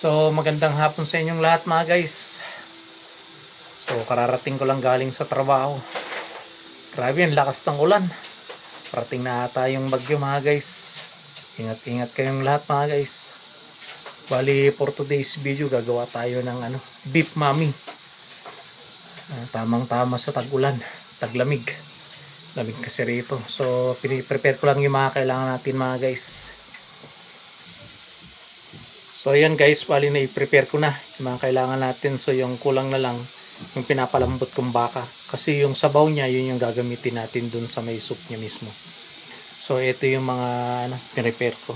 So magandang hapon sa inyong lahat mga guys. So kararating ko lang galing sa trabaho. Grabe ang lakas ng ulan. Parating na ata yung bagyo mga guys. Ingat-ingat kayong lahat mga guys. Bali for today's video gagawa tayo ng beef mami. Tamang-tama sa tag-ulan, taglamig. Lamig kasi rito. So piniprepare ko lang yung mga kailangan natin mga guys. So ayan guys, bali na i-prepare ko na yung mga kailangan natin. So yung kulang na lang yung pinapalambot kong baka. Kasi yung sabaw niya, yun yung gagamitin natin dun sa may soup niya mismo. So ito yung mga prepare ko.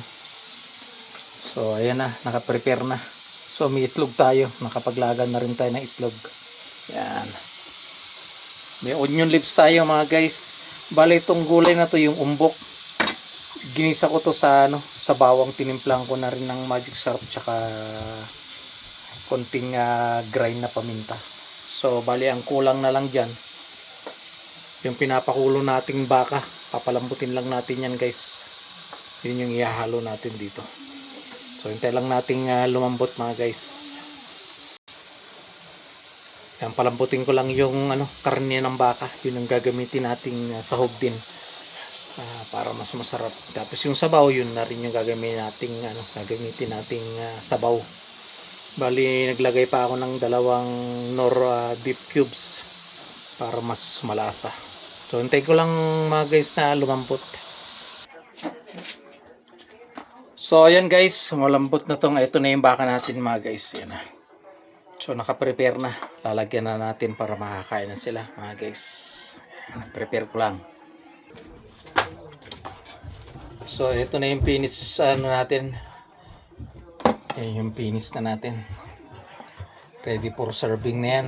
So ayan na, naka-prepare na. So may itlog tayo, nakapaglagan na rin tayo ng itlog. Yan. May onion leaves tayo mga guys. Bali itong gulay na to yung umbok. Ginisa ko to sa sa bawang, tinimplang ko na rin ng magic syrup tsaka konting grind na paminta. So bali ang kulang na lang diyan yung pinapakulo nating baka. Papalambutin lang natin yan guys. Yun yung ihahalo natin dito. So hintay lang nating lumambot mga guys. Yan, palambutin ko lang yung karne ng baka. Yun ang gagamitin nating sahog din. Para mas masarap. Tapos yung sabaw, yun na rin yung gagamitin nating sabaw. Bali naglagay pa ako ng dalawang nor beef cubes para mas malasa. So hintay ko lang mga guys na lumambot. So ayan guys, malambot na tong. Ito na yung baka natin mga guys. Yan na. So naka-prepare na. Lalagyan na natin para makakain na sila mga guys. Ayan, prepare ko lang. So ito na yung finish natin. Ayan yung finish na natin. Ready for serving na yan.